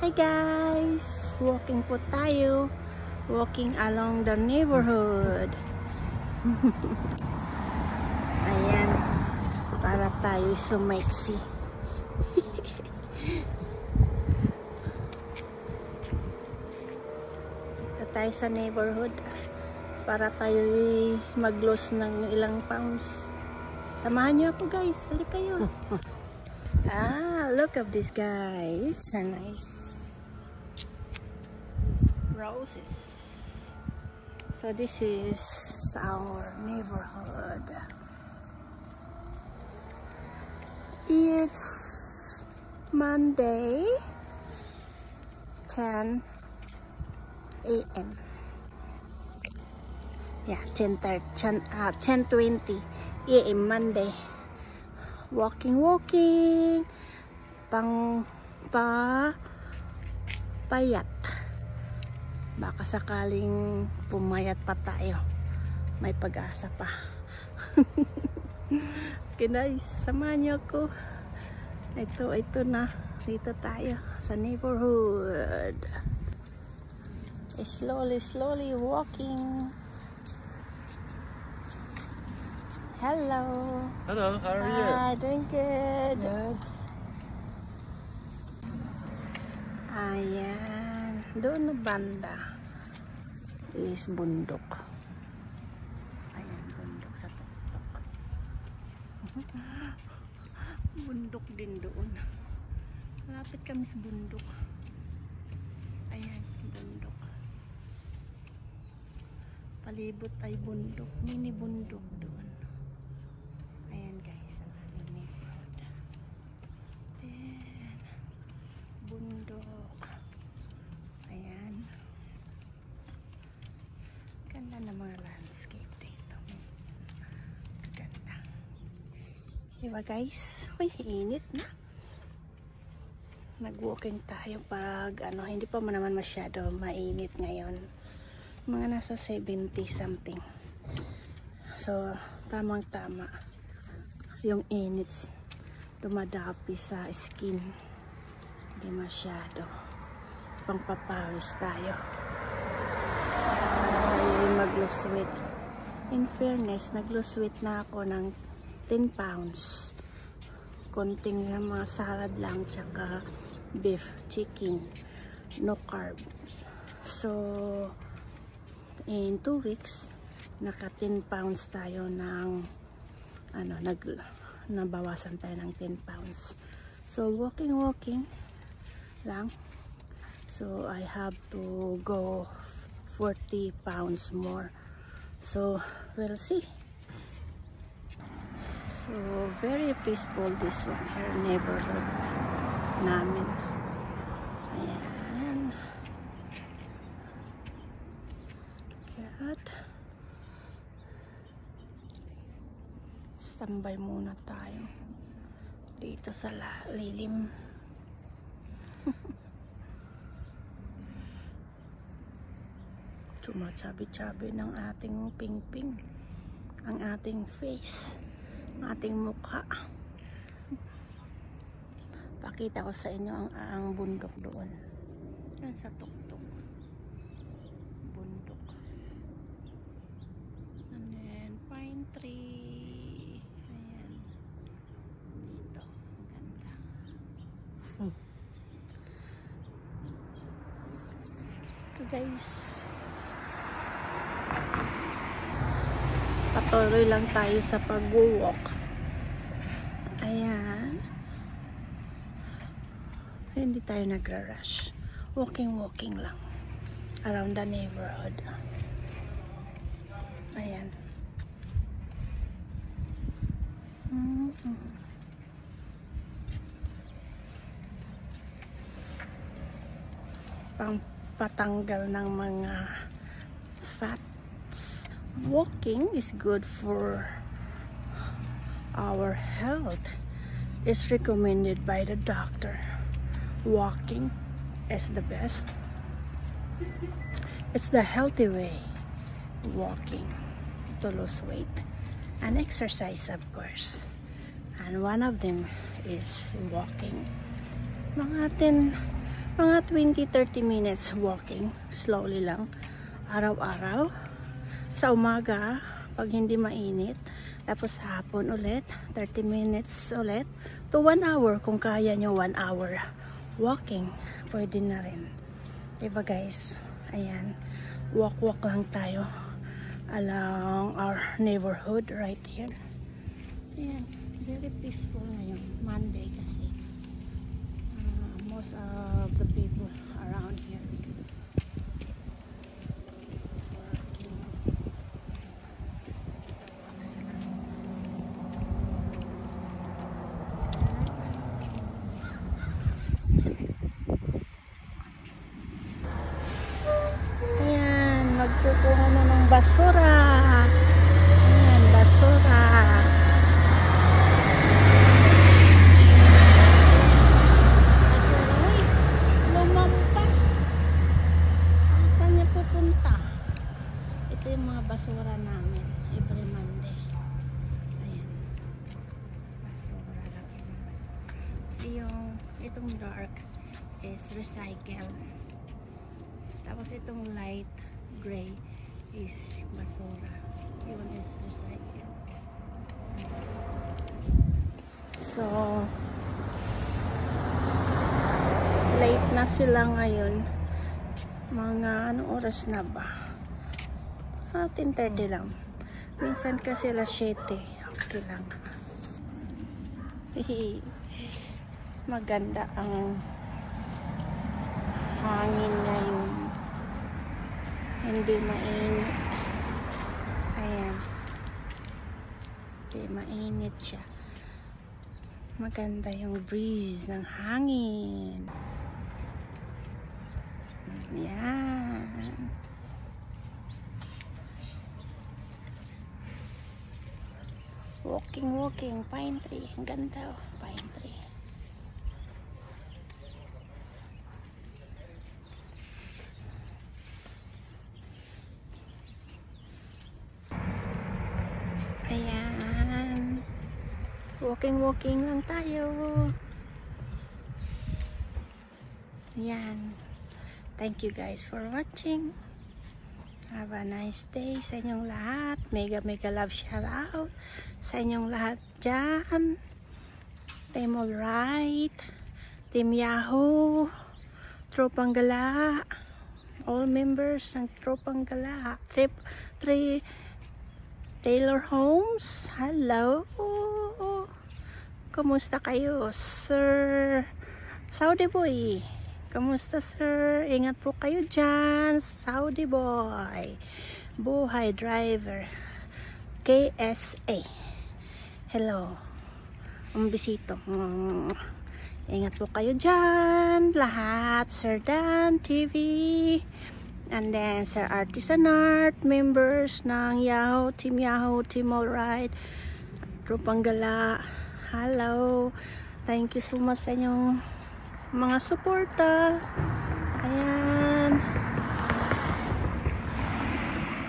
Hi guys! Walking po tayo. Walking along the neighborhood. Ayan. Para tayo sumaiksi. Dito tayo sa neighborhood. Para tayo mag-lose ng ilang pounds. Samahan niyo ako guys. Halika kayo. Look at this guys. So nice. Roses. So this is our neighborhood. It's Monday 10 a.m. Yeah, 10:20 a.m. Monday. Walking payat. Baka sakaling pumayat pa tayo, may pag-asa pa. Okay guys, samahan niyo ako. Ito na, dito tayo sa neighborhood. Slowly walking. Hello, how are you? Hi, doing good. Ayan, doon na banda is bundok. Ayan, bundok sa tuktok. Bundok din doon. Malapit kami sa bundok. Ayan, bundok. Palibot ay bundok, mini bundok doon. Ayan guys, ang aming neighborhood. Then, bundok. Ayan. Ganda ng mga landscape dito. Ganda. Diba guys? Uy, init na. Nag-walking tayo pag hindi pa naman masyado mainit ngayon. Mga nasa 70 something. So, tamang-tama. Yung init dumadapi sa skin. Hindi masyado. Pangpapawis tayo. Mag-lose weight. In fairness, nag-lose weight na ako ng 10 pounds. Konting mga salad lang, tsaka beef, chicken, no carbs. So, in 2 weeks, naka 10 pounds tayo ng nabawasan tayo ng 10 pounds. So, walking lang. So, I have to go 40 pounds more. So, we'll see. So, very peaceful this one here, neighborhood namin. Ayan. Kat. Standby muna tayo dito sa lilim. Sumachabi-chabi ng ating pingping, ang ating face, ang ating mukha. Pakita ko sa inyo ang bundok doon. Yan sa tuktok. Bundok. And then pine tree. Ayan. Dito. Ang ganda. So guys, patuloy lang tayo sa pag-walk. Ayan. Hindi tayo nagra-rush. Walking lang. Around the neighborhood. Ayan. Patanggal ng mga fats. Walking is good for our health. It's recommended by the doctor. Walking is the best. It's the healthy way. Walking to lose weight and exercise, of course. And one of them is walking. Mga Mga 20-30 minutes walking. Slowly lang. Araw-araw. Sa umaga, pag hindi mainit. Tapos hapon ulit. 30 minutes ulit. To 1 hour. Kung kaya nyo 1 hour. Walking. Pwede na rin. Diba guys? Ayan. Walk-walk lang tayo. Along our neighborhood right here. Ayan. Very peaceful ngayon. Monday kasi. Most of the people around here. Ayan. Magkukuha na ng basura. Ayan. Basura. Ito yung mga basura namin every Monday. Ayan. Basura lang yung basura. Itong dark is recycle. Tapos itong light gray is basura. Yun is recycle. So late na sila ngayon. Mga anong oras na ba? 10:30 lang. Minsan kasi alas 7. Okay lang. Maganda ang hangin ngayon. Hindi mainit. Ayan. Hindi mainit siya. Maganda yung breeze ng hangin. Ayan. Walking, pine tree. Ang ganda, oh. Pine tree. Ayan. Walking lang tayo. Ayan. Thank you guys for watching. Have a nice day sa inyong lahat. Mega love shout out sa inyong lahat dyan. Team Alright, Team Yahoo, Tropang Gala, all members ng Tropang Gala, Taylor Homes, hello. Kumusta kayo, Sir Saudi Boy? Kamusta sir? Ingat po kayo dyan. Saudi Boy. Buhay driver. KSA. Hello. Ang bisito. Ingat po kayo dyan. Lahat. Sir Dan TV. And then Sir Artisan Art. Members ng Yahoo. Team Alright. Tropang Gala. Hello. Thank you so much sa inyong mga suporta. Ayan.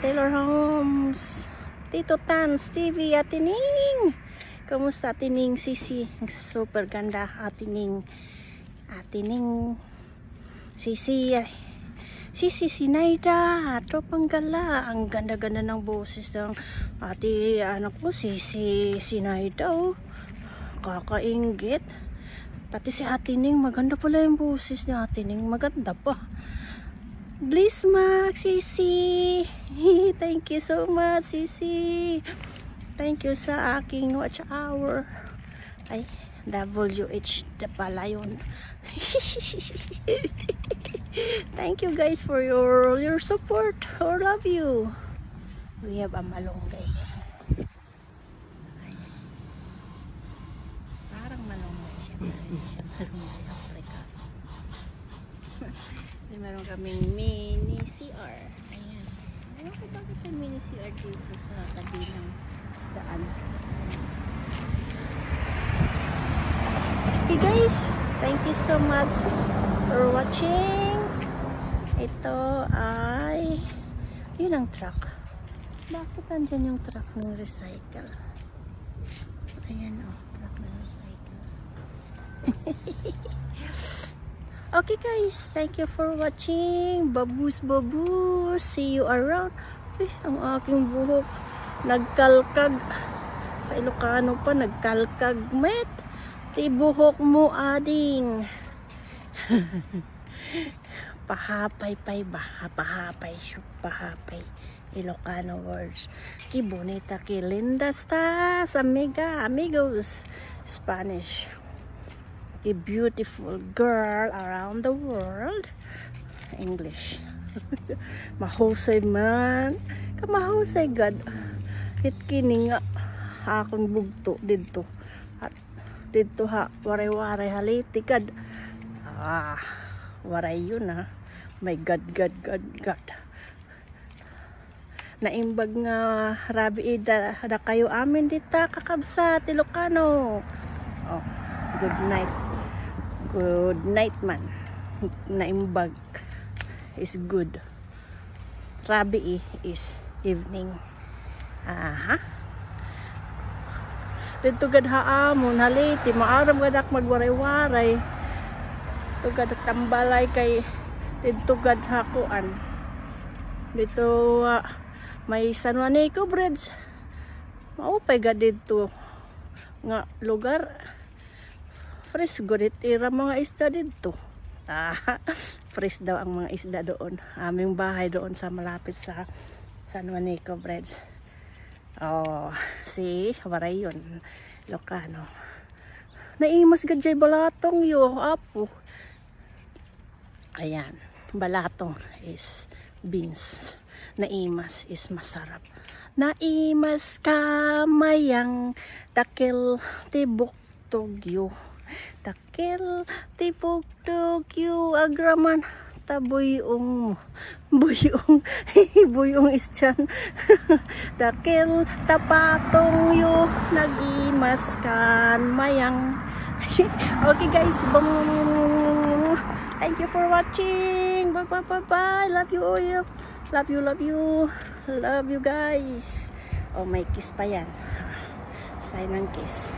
Taylor Homes, Tito Tans TV, Atining. Kamusta Atining Sisi? Super ganda Atining. Sisi Sinaida, Tropang Gala. Ang ganda-ganda ng boses ng ate anak ko, Sisi Sinaida. Oh. Kakaingit. Pati si Atining, maganda pala yung boses ni Atining. Maganda pa. Bliss Max, Sisi. Thank you so much, Sisi. Thank you sa aking watch hour. Ay, WH na pala yun. Thank you guys for your support. I love you. We have a malunggay. Meron kaming mini CR. Ayan. Ewan ko bakit may mini CR dito sa tabi ng daan. Okay guys, thank you so much for watching. Ito ay yun ang truck. Bakit andyan yung truck ng recycle? Ayan o, truck ng recycle. Okay guys, thank you for watching. Babus babus, see you around. Ang aking buhok nagkalkag. Sa Ilocano pa nagkalkag met. Ti buhok mo ading. Pahapay pay ba? Pahapay siya, pahapay. Ilocano words. Ki bonita, ki linda estás, amiga, amigos. Spanish. Ki beautiful girl around the world. English. Mahusay man. Kamahusay God. Hit kini nga akong bugto dito. At dito ha, waray-waray haliti God. Waray yun ha. My God. Naimbag nga rabi ida da kayo amin dita kakabsat Ilocano. Oh, good night man. Naimbag is good. Rabi is evening. Dito gad haamon haliti maaram gadak magwaray-waray. Dito gad tambalay kay dito gad hakuan. Dito may San Juanico Bridge. Maupay gad dito nga lugar. Fresh good itira mga isda dito. Fresh daw ang mga isda doon. Aming bahay doon sa malapit sa San Juanico Bridge. Oh, see, waray yun. Ilocano. Naimas gadjay balatong yo, apo. Ayan, balatong is beans. Naimas is masarap. Naimas kamayang takil tibok tugyo. Takil tibok tugyo agraman tabuyong buyong isyan. Takil tapatong yo nagimas kan mayang. Okay guys, thank you for watching. Bye. Love you all. Love you guys. Oh, may kiss pa yan. Sign ng kiss.